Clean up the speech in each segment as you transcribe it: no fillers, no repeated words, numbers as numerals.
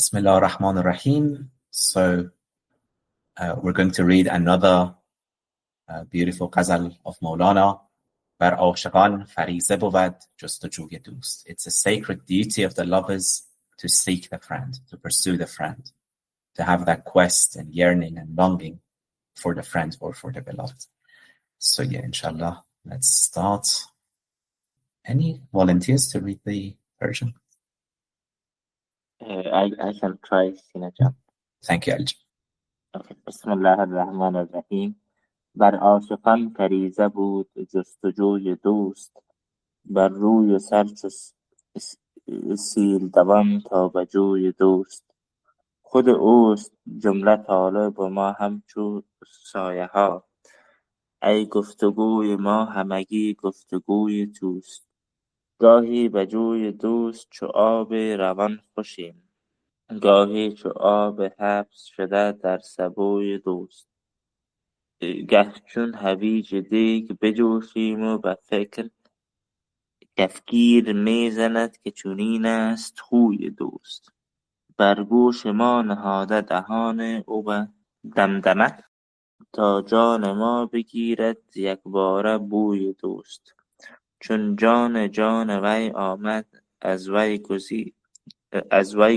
Bismillah ar-Rahman ar-Rahim. So we're going to read another beautiful ghazal of Maulana. بر عاشقان فریضه بود جستجوی دوست. It's a sacred duty of the lovers to seek the friend, to pursue the friend, to have that quest and yearning and longing for the friend or for the beloved. So yeah, inshallah, let's start. Any volunteers to read the Persian? I can try, Sina. Thank you, Alj. Okay. بسم الله الرحمن الرحیم. بر عاشقان فریضه بود جستجوی دوست، بر روی سر چو سیل دوان تا بجوی دوست. خود اوست جمله طالب و ما همچو سایه ها، ای گفتگوی ما همگی گفتگوی توست. گاهی بجوی دوست چو آب روان خوشیم، گاهی چو آب حبس شده در سبوی دوست. گه چون هویج دیگ بجوشیم و به فکر کفگیر میزند که چنین است خوی دوست. بر گوش ما نهاده دهان او به دمدمه، تا جان ما بگیرد یکباره بوی دوست. چون جان وی آمد از وی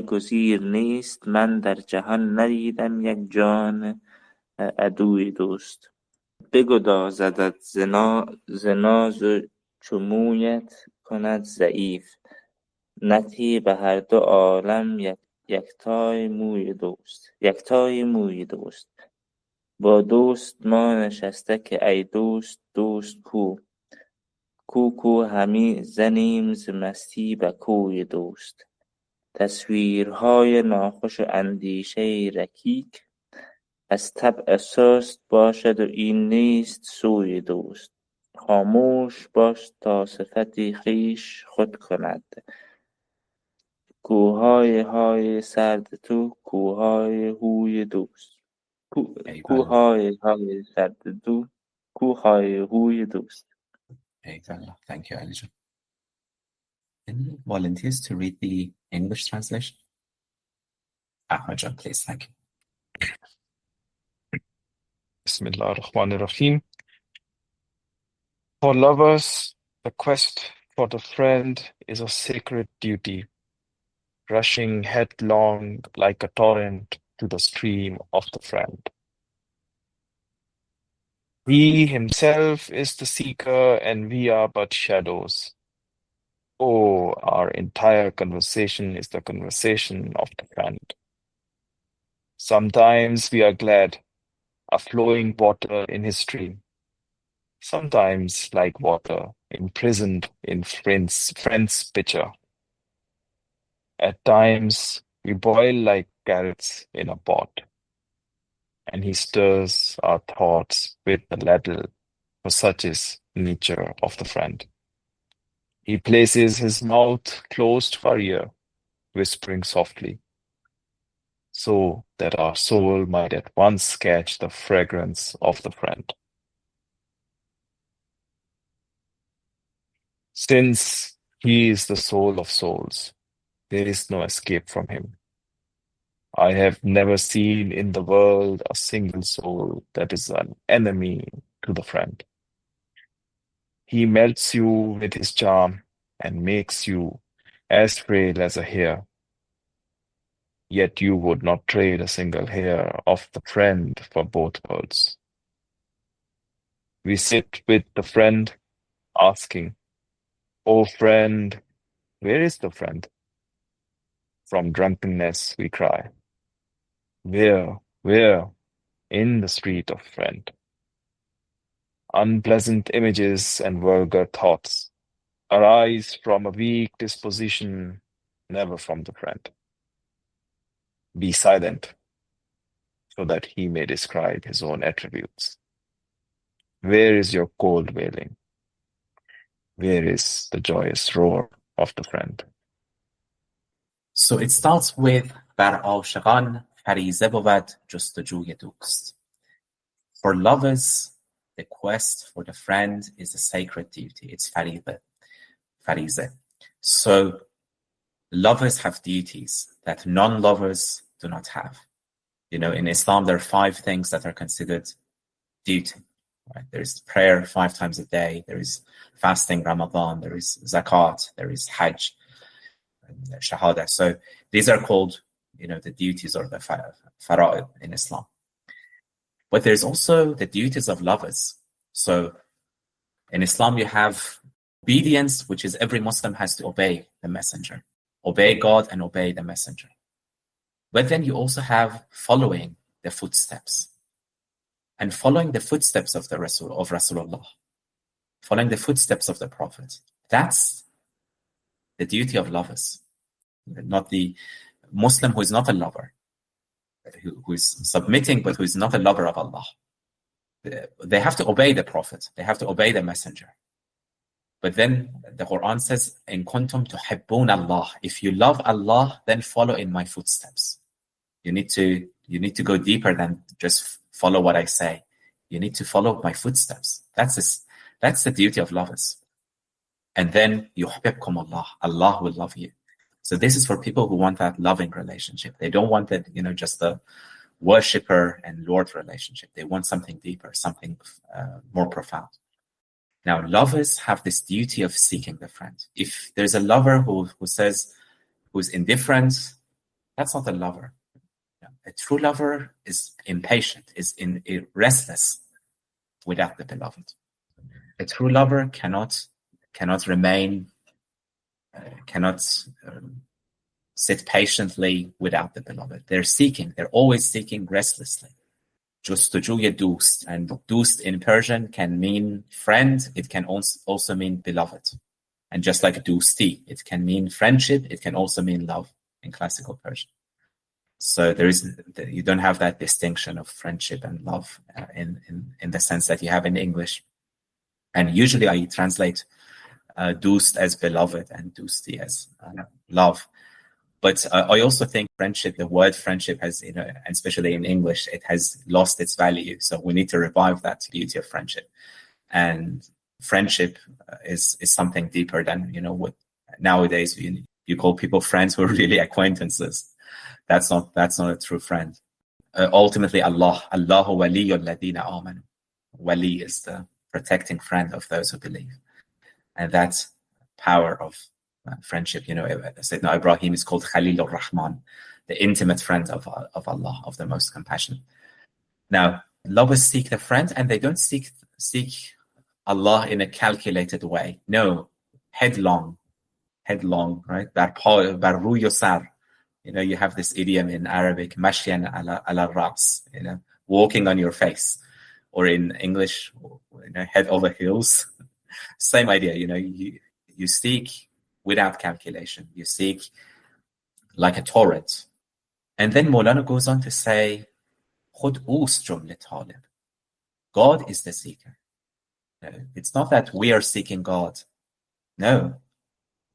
گزیر نیست، من در جهان ندیدم یک جان عدوی دوست. بگدازدت ز ناز و چو مویت کند ضعیف، نتی به هر دو عالم یکتای موی دوست. با دوست ما نشسته که ای دوست کو همی زنیم ز مستی به کوی دوست. تصویرهای ناخوش و اندیشه رکیک، از طبع سست باشد و این نیست سوی دوست. خاموش باش تا صفتی خویش خود کند، کوهای سرد تو کوهای هوی دوست. کوهای سرد تو کوهای هوی دوست. Thank you, Alj. Any volunteers to read the English translation? Ahmad, please. Thank you. Bismillah ar-Rahman ar-Rahim. For lovers, the quest for the friend is a sacred duty, rushing headlong like a torrent to the stream of the friend. He himself is the seeker and we are but shadows. Oh, our entire conversation is the conversation of the friend. Sometimes we are glad, a flowing water in his stream. Sometimes like water imprisoned in friend's pitcher. At times we boil like carrots in a pot, and he stirs our thoughts with the ladle, for such is nature of the friend. He places his mouth close to our ear, whispering softly, so that our soul might at once catch the fragrance of the friend. Since he is the soul of souls, there is no escape from him. I have never seen in the world a single soul that is an enemy to the friend. He melts you with his charm and makes you as frail as a hair. Yet you would not trade a single hair of the friend for both worlds. We sit with the friend, asking, "O friend, where is the friend?" From drunkenness we cry, Where? In the street of friend. Unpleasant images and vulgar thoughts arise from a weak disposition, never from the friend. Be silent, so that he may describe his own attributes. Where is your cold wailing? Where is the joyous roar of the friend? So it starts with بر عاشقان فریضه بود جستجوی دوست. For lovers, the quest for the friend is a sacred duty. It's فریضه. So lovers have duties that non-lovers do not have. In Islam, there are 5 things that are considered duty. Right? There is prayer 5 times a day. There is fasting Ramadan. There is zakat. There is hajj, and shahada. So these are called, the duties or the fara'id in Islam. But there's also the duties of lovers. So in Islam, you have obedience, which is every Muslim has to obey the messenger, obey God and obey the messenger. But then you also have following the footsteps. And following the footsteps of Rasulullah, following the footsteps of the Prophet. That's the duty of lovers. Not the Muslim who is not a lover, who is submitting but who is not a lover of Allah. They have to obey the Prophet. They have to obey the messenger. But then the Quran says, "In kuntum tuhibbun Allah." If you love Allah, then follow in my footsteps. You need to go deeper than just follow what I say. You need to follow my footsteps. That's the duty of lovers. And then yuhibbukum Allah. Allah will love you. So this is for people who want that loving relationship. They don't want that, just a worshipper and Lord relationship. They want something deeper, something more profound. Now, lovers have this duty of seeking the friend. If there's a lover who's indifferent, that's not a lover. A true lover is impatient, is restless without the beloved. A true lover cannot remain, cannot sit patiently without the beloved. They're always seeking restlessly. Jostejوی دوست, and دوست in Persian can mean friend, it can also mean beloved. And just like دوستی, it can mean friendship, it can also mean love in classical Persian. So you don't have that distinction of friendship and love in the sense that you have in English. And usually I translate دوست as beloved and دوستی as love. But I also think friendship, the word friendship has, and especially in English, it has lost its value. So we need to revive that beauty of friendship. And friendship is something deeper than, what nowadays you call people friends who are really acquaintances. That's not a true friend. Ultimately, Allahu waliyul ladina amanu. Wali is the protecting friend of those who believe. And that's power of friendship. Sayyidina Ibrahim is called Khalilur Rahman, the intimate friend of Allah, of the most compassionate. Now, lovers seek the friend, and they don't seek Allah in a calculated way. No, headlong, right? Bar ruy sar. You have this idiom in Arabic, mashyan ala ras, walking on your face, or in English, head over heels. Same idea. You seek without calculation. You seek like a torrent. And then Maulana goes on to say, خود اوست جمله طالب. God is the seeker. It's not that we are seeking God. No.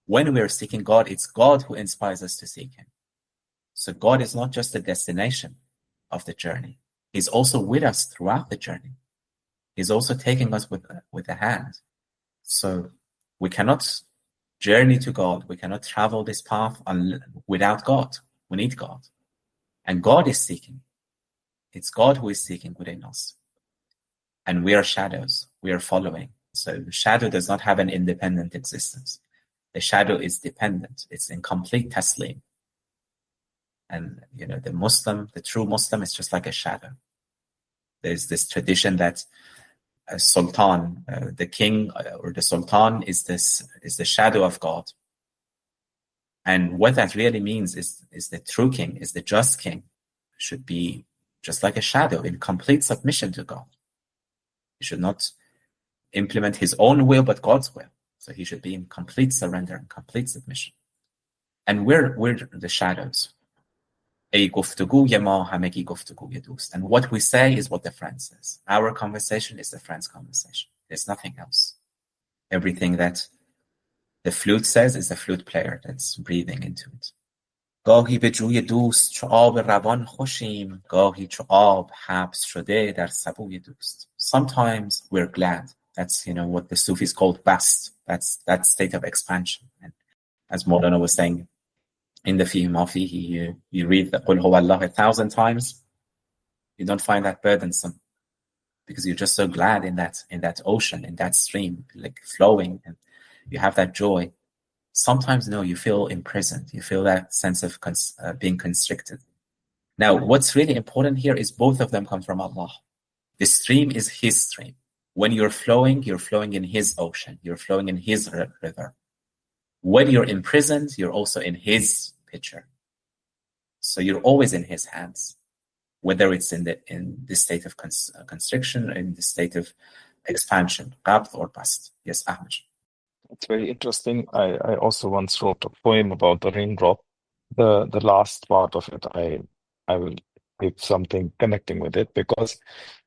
When we are seeking God, it's God who inspires us to seek Him. So God is not just the destination of the journey. He's also with us throughout the journey. He's also taking us with a hand. So we cannot journey to God. We cannot travel this path without God. We need God. And God is seeking. It's God who is seeking within us. And we are shadows. We are following. So the shadow does not have an independent existence. The shadow is dependent. It's in complete taslim. And, the true Muslim is just like a shadow. There's this tradition that a sultan, the king or the sultan is the shadow of God. And what that really means is the true king, is the just king, should be just like a shadow in complete submission to God. He should not implement his own will, but God's will. So he should be in complete surrender and complete submission. And we're the shadows. ای گفتگوی ما همگی گفتگوی دوست. And what we say is what the friend says. Our conversation is the friend's conversation. There's nothing else. Everything that the flute says is the flute player that's breathing into it. گاهی به جوی دوست چو آب روان خوشیم گاهی چو آب حبس شده در سبوی دوست. Sometimes we're glad. That's what the Sufis called bast. That's that state of expansion. And as Maulana was saying, in the Fihi Ma Fihi, you read the Qul Huwa Allah 1,000 times, you don't find that burdensome, because you're just so glad in that ocean, in that stream, like flowing, and you have that joy. Sometimes, no, you feel imprisoned. You feel that sense of being constricted. Now, what's really important here is both of them come from Allah. The stream is His stream. When you're flowing in His ocean. You're flowing in His river. When you're imprisoned, you're also in His picture. So you're always in His hands, whether it's in the state of constriction, in the state of expansion, qabd or bast. Yes, Ahmed. It's very interesting. I also once wrote a poem about the raindrop. The last part of it, I will give something connecting with it, because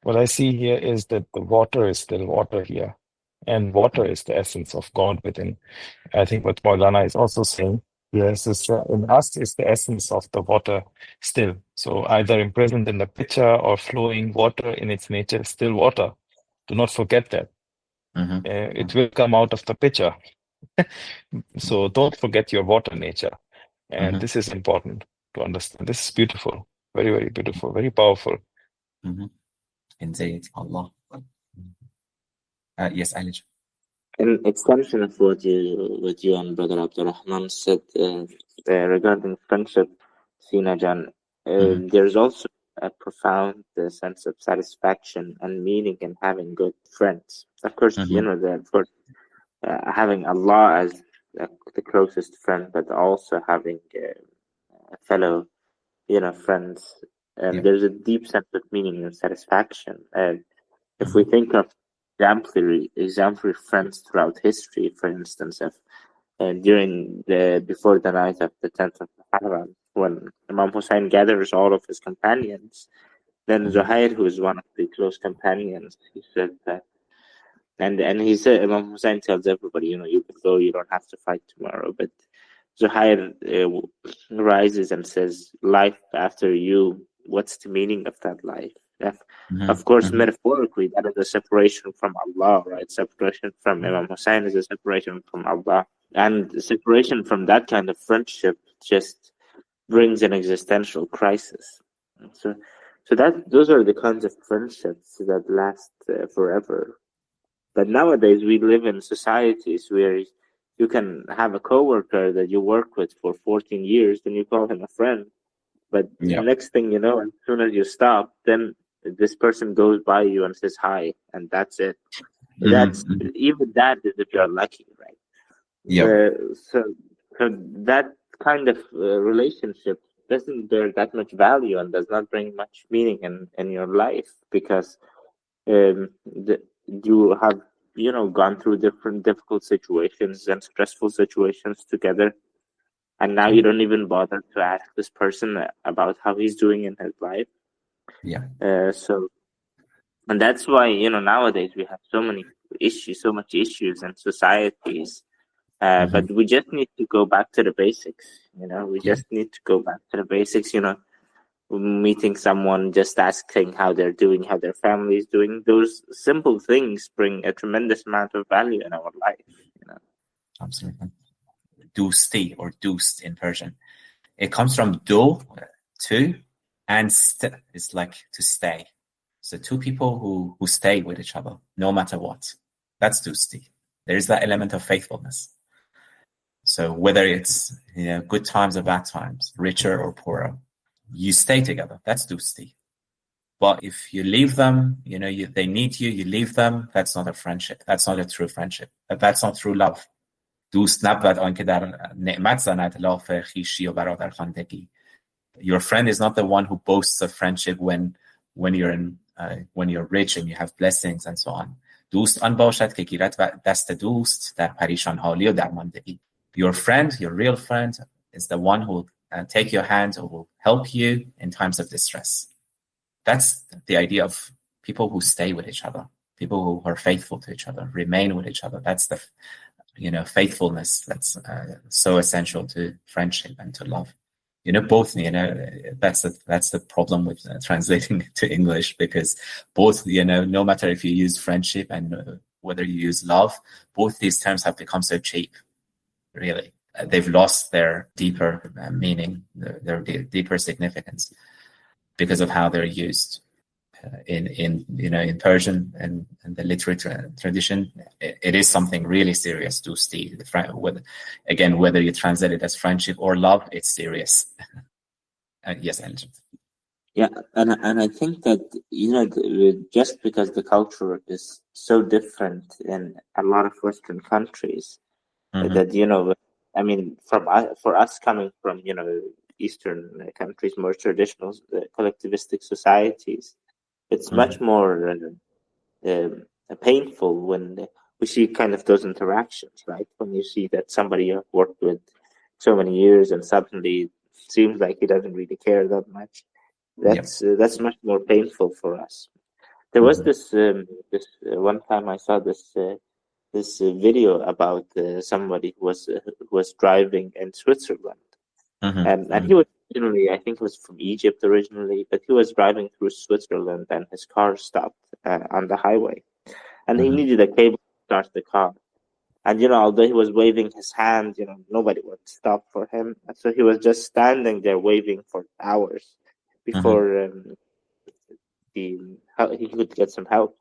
what I see here is that the water is still water here, and water is the essence of God within. I think what Maulana is also saying, yes, is in us is the essence of the water still. So either imprisoned in the pitcher or flowing water in its nature is still water. Do not forget that. It will come out of the pitcher. So don't forget your water nature. And this is important to understand. This is beautiful. Very, very beautiful. Very powerful. Indeed. Allah. Yes, Alij. In extension of what you and Brother Abdurrahman said regarding friendship, Sina Jan, there's also a profound sense of satisfaction and meaning in having good friends. Of course, having Allah as the closest friend, but also having fellow, friends. There's a deep sense of meaning and satisfaction. And if we think of exemplary friends throughout history, for instance, before the night of the 10th of Muharram, when Imam Hussein gathers all of his companions, then Zuhair, who is one of the close companions, he said that, and he said, Imam Hussein tells everybody, you can go, you don't have to fight tomorrow. But Zuhair rises and says, life after you, what's the meaning of that life? Of course, metaphorically, that is a separation from Allah, right? Separation from Imam Hussein is a separation from Allah. And the separation from that kind of friendship just brings an existential crisis. So those are the kinds of friendships that last forever. But nowadays, we live in societies where you can have a coworker that you work with for 14 years, then you call him a friend. But the next thing you know, as soon as you stop, then this person goes by you and says hi, and that's it. Even that is if you're lucky, right? So that kind of relationship doesn't bear that much value and does not bring much meaning in your life, because you have gone through different difficult situations and stressful situations together, and now you don't even bother to ask this person about how he's doing in his life. And that's why nowadays we have so much issues in societies, but we just need to go back to the basics. Just need to go back to the basics. Meeting someone, just asking how they're doing, how their family is doing. Those simple things bring a tremendous amount of value in our life. Absolutely. Dosti or dost in Persian. It comes from do, to, and st is like to stay. So two people who stay with each other no matter what. That's dosti. There is that element of faithfulness. So whether it's good times or bad times, richer or poorer, you stay together. That's dosti. But if you leave them, they need you, you leave them, that's not a friendship. That's not a true friendship. That's not true love. دوست نبود آنکه در نعمت زند لاف خویشی و برادر خواندگی. Your friend is not the one who boasts of friendship when you're rich and you have blessings and so on. دوست آن باشد که گیرد دست دوست در پریشان حالی و درماندگی. Your friend, your real friend, is the one who will take your hand or will help you in times of distress. That's the idea of people who stay with each other, people who are faithful to each other, remain with each other. That's the faithfulness that's so essential to friendship and to love. Both, that's the problem with translating to English, because both, no matter if you use friendship and whether you use love, both these terms have become so cheap, really. they've lost their deeper meaning, their deeper significance because of how they're used. In Persian and the literary tradition, it is something really serious. Dousti, whether you translate it as friendship or love, it's serious. Yes, Angel. Yeah, and I think that just because the culture is so different in a lot of Western countries, that I mean, for us coming from Eastern countries, more traditional collectivistic societies, it's much more painful when we see kind of those interactions, right? When you see that somebody you've worked with so many years and suddenly it seems like he doesn't really care that much. That's much more painful for us. There was this one time I saw this video about somebody who was driving in Switzerland, and he was originally, I think, he was from Egypt originally, but he was driving through Switzerland and his car stopped on the highway, and he needed a cable to start the car. And although he was waving his hand, nobody would stop for him, so he was just standing there waving for hours before he could get some help.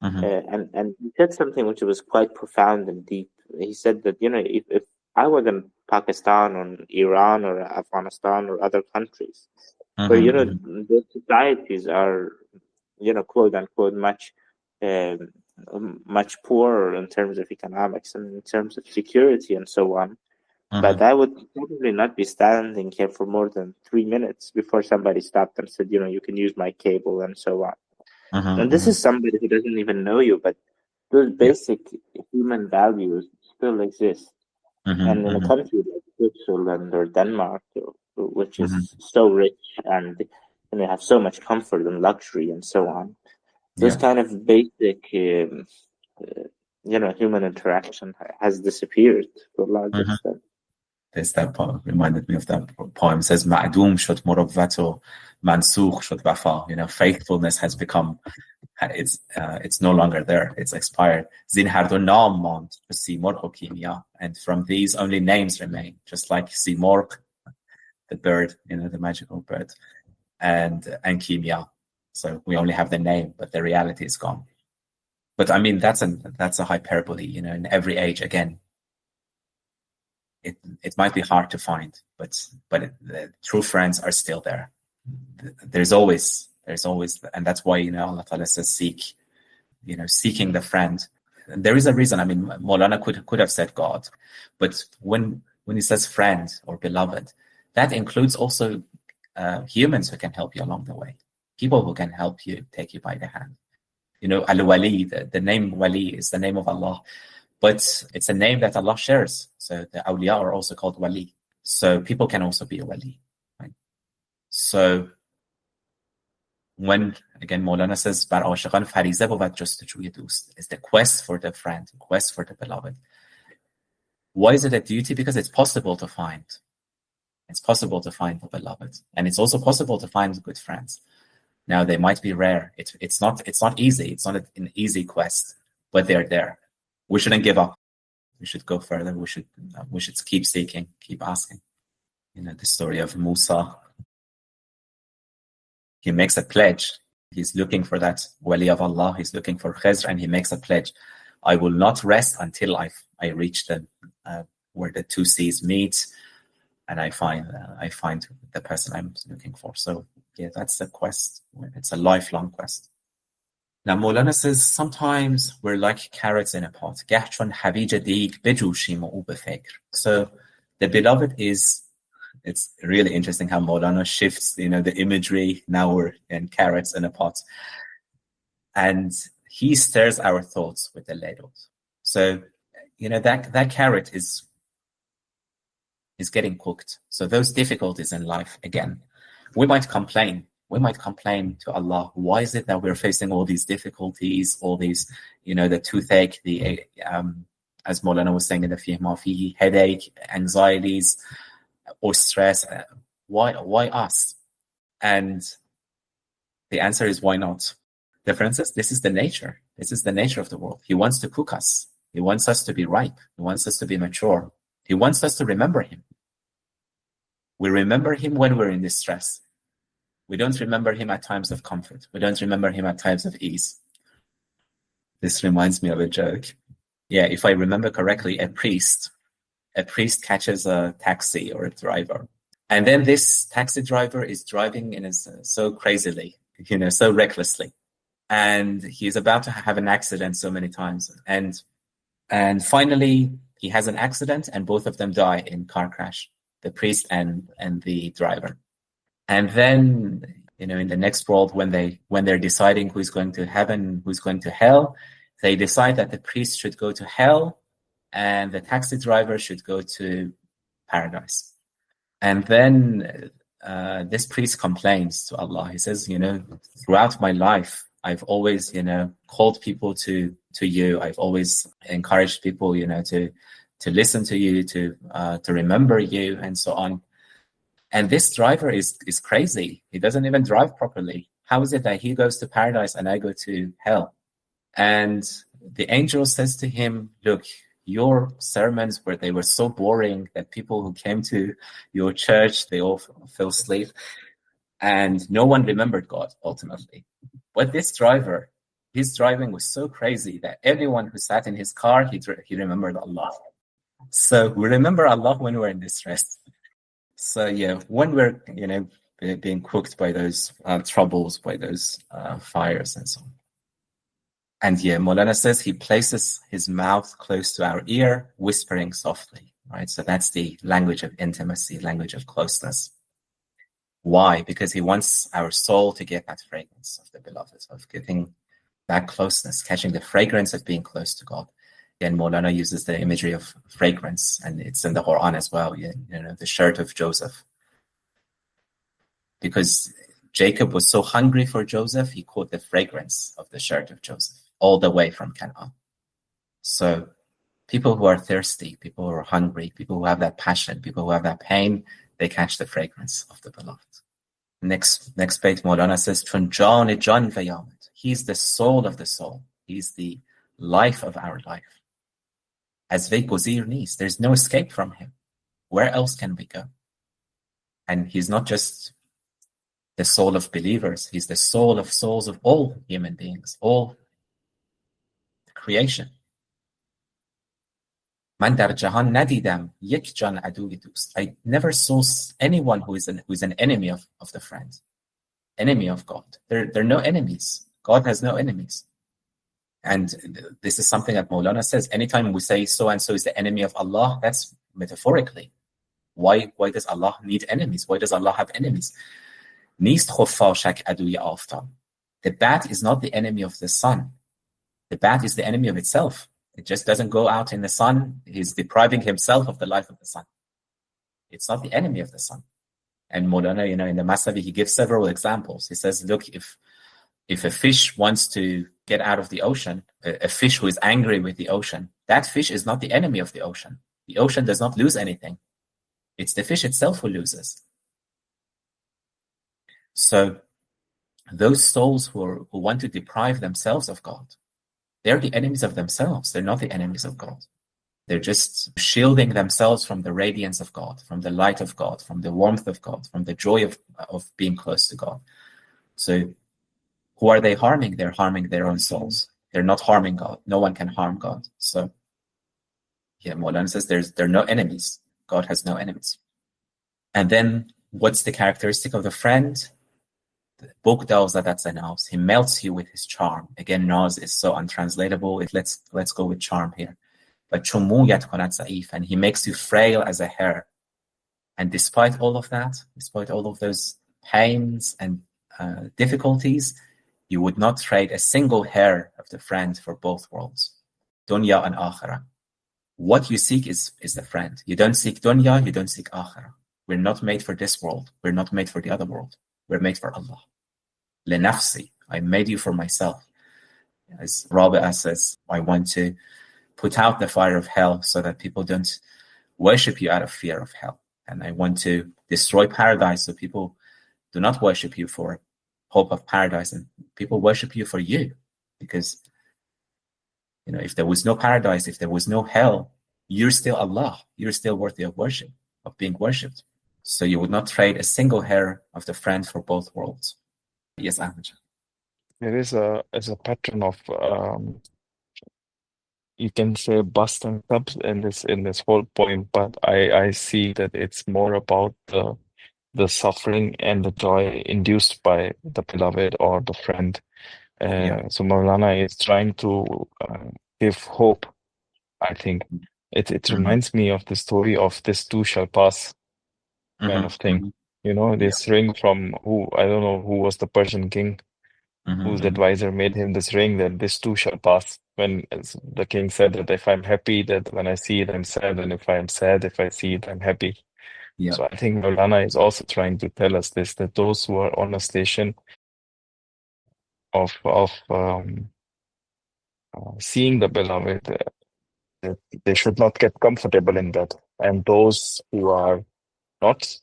And he said something which was quite profound and deep. He said that if I was in Pakistan or Iran or Afghanistan or other countries where the societies are quote unquote much poorer in terms of economics and in terms of security and so on, but I would probably not be standing here for more than 3 minutes before somebody stopped and said, you can use my cable and so on. And this is somebody who doesn't even know you, but those basic human values still exist. And in a country like Switzerland or Denmark, which is so rich and have so much comfort and luxury and so on, those kind of basic human interaction has disappeared to a large extent. There's that poem, reminded me of that poem, says معدوم شد مروت و منسوخ شد وفا. Faithfulness has become, it's no longer there, it's expired. زین هر دو نام ماند چو سیمرغ و کیمیا. And from these only names remain, just like سیمرغ, the bird, the magical bird, and kimia. So we only have the name, but the reality is gone. But I mean, that's a hyperbole, in every age. Again, it might be hard to find, but the true friends are still there. There's always, and that's why Allah Ta'ala says seeking the friend. And there is a reason. I mean, Maulana could have said God, but when he says friend or beloved, that includes also humans who can help you along the way, people who can help you, take you by the hand. Al-Wali, the name Wali is the name of Allah, but it's a name that Allah shares. So the awliya are also called Wali. So people can also be a Wali. Right? So when, again, Maulana says, بر عاشقان فریضه بود جستجوی دوست, is the quest for the friend, quest for the beloved. Why is it a duty? Because it's possible to find. It's possible to find the beloved. And it's also possible to find good friends. Now, they might be rare. It's not easy. It's not an easy quest, but they're there. We shouldn't give up. We should go further. We should keep seeking, keep asking. The story of Musa. He makes a pledge. He's looking for that Wali of Allah. He's looking for Khizr, and he makes a pledge. I will not rest until I reach where the two seas meet, and I find the person I'm looking for. So yeah, that's the quest. It's a lifelong quest. Now Maulana says sometimes we're like carrots in a pot. گه چون هویج دیگ بجوشیم و او به فکر. So the beloved is, it's really interesting how Maulana shifts, the imagery. Now we're in carrots in a pot, and he stirs our thoughts with the ladle. So that carrot is getting cooked. So those difficulties in life, again, we might complain to Allah. Why is it that we're facing all these difficulties, all these, the toothache, the as Maulana was saying in the Fihmafi, headache, anxieties, or stress? Why us? And the answer is, why not? Differences. This is the nature. This is the nature of the world. He wants to cook us. He wants us to be ripe. He wants us to be mature. He wants us to remember him. We remember him when we're in distress. We don't remember him at times of comfort. We don't remember him at times of ease. This reminds me of a joke. Yeah, if I remember correctly, a priest catches a taxi or a driver. And then this taxi driver is driving so crazily, so recklessly. And he's about to have an accident so many times. And finally, he has an accident and both of them die in car crash, the priest and the driver. And then, in the next world, when they're deciding who's going to heaven, who's going to hell, they decide that the priest should go to hell and the taxi driver should go to paradise. And then this priest complains to Allah. He says, throughout my life, I've always, called people to you. I've always encouraged people, to listen to you, to remember you, and so on. And this driver is crazy. He doesn't even drive properly. How is it that he goes to paradise and I go to hell? And the angel says to him, look, your sermons they were so boring that people who came to your church, they all fell asleep. And no one remembered God, ultimately. But this driver, his driving was so crazy that everyone who sat in his car, he remembered Allah. So we remember Allah when we're in distress. So yeah, when we're, being cooked by those troubles, by those fires and so on. And yeah, Maulana says he places his mouth close to our ear, whispering softly, right? So that's the language of intimacy, language of closeness. Why? Because he wants our soul to get that fragrance of the beloved, of getting that closeness, catching the fragrance of being close to God. Again, Maulana uses the imagery of fragrance, and it's in the Quran as well, the shirt of Joseph. Because Jacob was so hungry for Joseph, he caught the fragrance of the shirt of Joseph all the way from Canaan. So people who are thirsty, people who are hungry, people who have that passion, people who have that pain, they catch the fragrance of the beloved. Next page, Maulana says, Chun Jan Jan Vayamad. He's the soul of the soul. He's the life of our life. As ve gozir نیست. There's no escape from him. Where else can we go? And he's not just the soul of believers. He's the soul of souls of all human beings, all creation. من در جهان ندیدم یک جان عدوی دوست. I never saw anyone who is an enemy of the friend, enemy of God. There are no enemies. God has no enemies. And this is something that Maulana says. Anytime we say so and so is the enemy of Allah, that's metaphorically. Why does Allah need enemies? Why does Allah have enemies? نیست خفاشک عدوی آفتاب. The bat is not the enemy of the sun. The bat is the enemy of itself. It just doesn't go out in the sun. He's depriving himself of the life of the sun. It's not the enemy of the sun. And Maulana, in the Masavi, he gives several examples. He says, look, if a fish wants to get out of the ocean, a fish who is angry with the ocean, that fish is not the enemy of the ocean. The ocean does not lose anything. It's the fish itself who loses. So those souls who want to deprive themselves of God, they're the enemies of themselves. They're not the enemies of God. They're just shielding themselves from the radiance of God, from the light of God, from the warmth of God, from the joy of being close to God. So who are they harming? They're harming their own souls. They're not harming God. No one can harm God. So yeah, Maulana says there are no enemies. God has no enemies. And then what's the characteristic of the friend? He melts you with his charm. Again, Naz is so untranslatable. Let's go with charm here. But and he makes you frail as a hair. And despite all of that, despite all of those pains and difficulties, you would not trade a single hair of the friend for both worlds, dunya and akhirah. What you seek is the friend. You don't seek dunya, you don't seek akhirah. We're not made for this world. We're not made for the other world. We're made for Allah. لنفسي, I made you for myself. As Rabi'ah says, I want to put out the fire of hell so that people don't worship you out of fear of hell. And I want to destroy paradise so people do not worship you for hope of paradise, and people worship you for you. Because, if there was no paradise, if there was no hell, you're still Allah. You're still worthy of worship, of being worshipped. So you would not trade a single hair of the friend for both worlds. Yes, Ahmed. There is a pattern of you can say bust and subs in this whole poem, but I see that it's more about the suffering and the joy induced by the beloved or the friend. So Maulana is trying to give hope. I think it reminds me of the story of this too shall pass kind of thing. You know, this ring from I don't know who was the Persian king whose advisor made him this ring that this too shall pass. When the king said that if I'm happy, that when I see it, I'm sad, and if I'm sad, if I see it, I'm happy. Yeah. So I think Maulana is also trying to tell us this, that those who are on a station of seeing the beloved, that they should not get comfortable in that. And those who are not,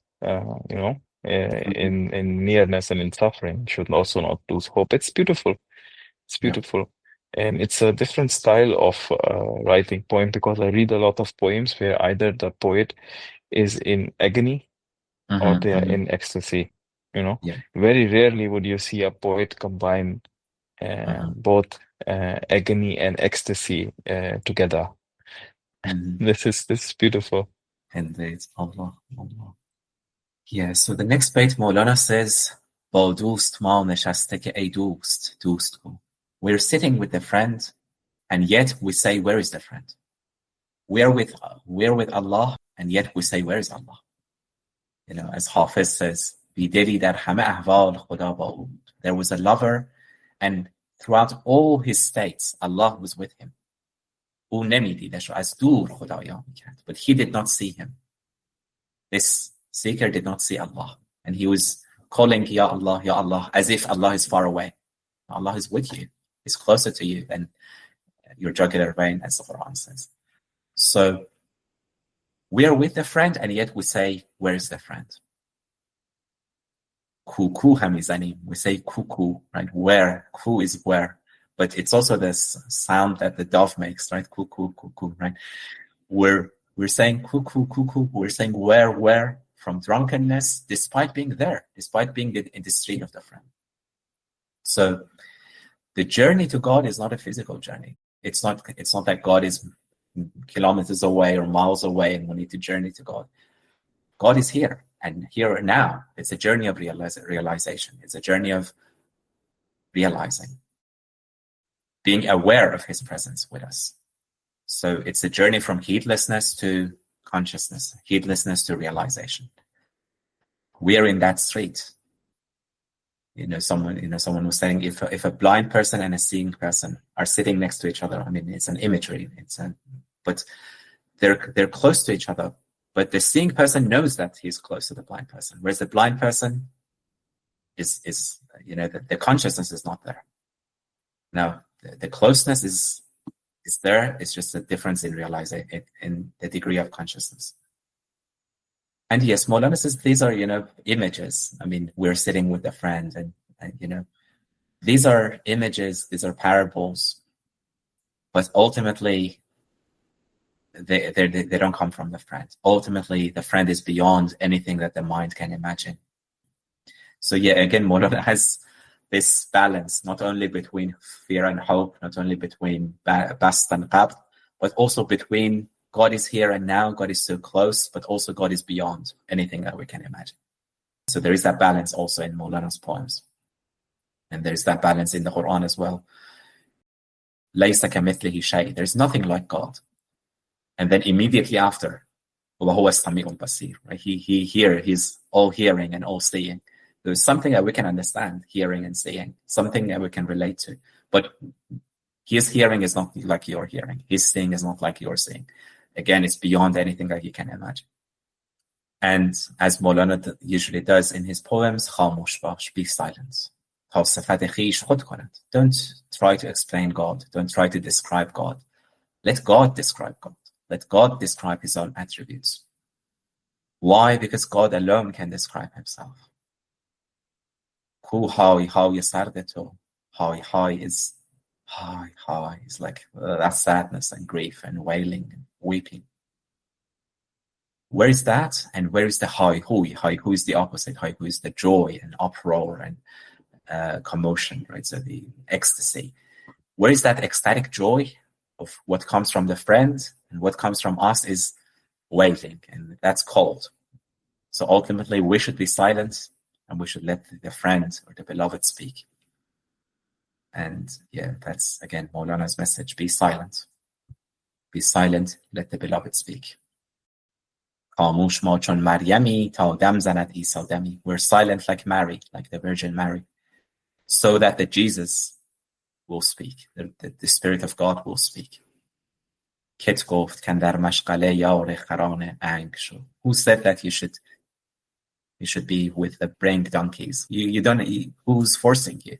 in nearness and in suffering should also not lose hope. It's beautiful. It's beautiful. And it's a different style of writing poem, because I read a lot of poems where either the poet is in agony or they are in ecstasy. You know, very rarely would you see a poet combine both agony and ecstasy together. This is beautiful. Indeed. Allah. Yeah, so the next bait Maulana says, با دوست ما نشسته که ای دوست دوست کو. We're sitting with the friend, and yet we say, where is the friend? We're with Allah, and yet we say, where is Allah? You know, as Hafiz says, بیدلی در همه احوال خدا با او. There was a lover, and throughout all his states, Allah was with him. او نمیدیدش و از دور خدایا میکرد. But he did not see him. This seeker did not see Allah. And he was calling, Ya Allah, as if Allah is far away. Allah is with you. He's closer to you than your jugular vein, as the Quran says. So we are with the friend, and yet we say, where is the friend? Ku hamizanim. We say ku, right? Where? Ku is where. But it's also this sound that the dove makes, right? Ku, right? We're saying ku. We're saying where? From drunkenness, despite being there, despite being in the street of the friend. So the journey to God is not a physical journey. It's not that God is kilometers away or miles away and we need to journey to God. God is here and here and now. It's a journey of realization. It's a journey of realizing, being aware of his presence with us. So it's a journey from heedlessness to consciousness, heedlessness to realization. We are in that street. Someone was saying if a blind person and a seeing person are sitting next to each other, I mean, it's an imagery. But they're close to each other. But the seeing person knows that he's close to the blind person, whereas the blind person is the consciousness is not there. Now the closeness is there. It's just a difference in realizing it, in the degree of consciousness. And yes, Maulana says these are, images. I mean, we're sitting with a friend and these are images, these are parables, but ultimately they don't come from the friend. Ultimately, the friend is beyond anything that the mind can imagine. So yeah, again, Maulana has this balance, not only between fear and hope, not only between bast and qabd, but also between God is here and now, God is so close, but also God is beyond anything that we can imagine. So there is that balance also in Maulana's poems. And there is that balance in the Quran as well. لَيْسَ كَمِثْلِهِ شَيْءٍ. There is nothing like God. And then immediately after, وَهُوَ السَّمِيعُ الْبَصِيرُ. Right? He's all hearing and all seeing. There's something that we can understand, hearing and seeing, something that we can relate to. But his hearing is not like your hearing. His seeing is not like your seeing. Again, it's beyond anything that you can imagine. And as Maulana usually does in his poems, خاموش باش, be silent. تا صفت خویش خود کند. Don't try to explain God. Don't try to describe God. Let God describe God. Let God describe his own attributes. Why? Because God alone can describe himself. Ku های سرد تو. های is like that's sadness and grief and wailing and weeping. Where is that? And where is the high-hui? High-hui is the opposite. High-hui is the joy and uproar and commotion, right? So the ecstasy. Where is that ecstatic joy of what comes from the friend, and what comes from us is waiting, and that's cold. So ultimately, we should be silent, and we should let the friend or the beloved speak. And yeah, that's again Maulana's message: be silent. Be silent, let the beloved speak. خاموش ما چون مریمی تا دم زند عیسی دمی. We're silent like Mary, like the Virgin Mary, so that the Jesus will speak, the Spirit of God will speak. کت گفت کن در مشغله یار خران انگ شو. Who said that you should be with the braying donkeys? You don't. Who's forcing you?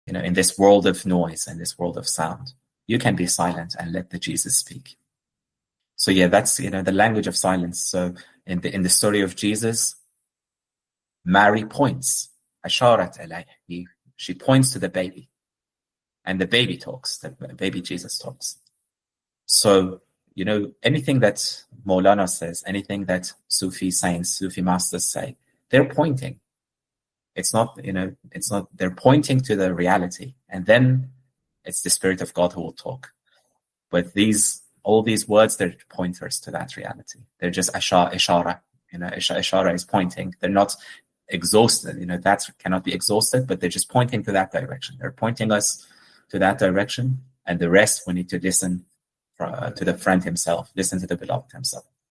You know, in this world of noise and this world of sound, you can be silent and let the Jesus speak. So yeah, that's the language of silence. So in the story of Jesus, Mary points. أشارت إليه. She points to the baby, and the baby talks. The baby Jesus talks. So anything that Maulana says, anything that Sufi saints, Sufi masters say, they're pointing. It's not. They're pointing to the reality, and then it's the Spirit of God who will talk. But all these words, they're pointers to that reality. They're just ishara. Ishara is pointing. They're not exhausted. That cannot be exhausted, but they're just pointing to that direction. They're pointing us to that direction, and the rest we need to listen to the friend himself, listen to the beloved himself.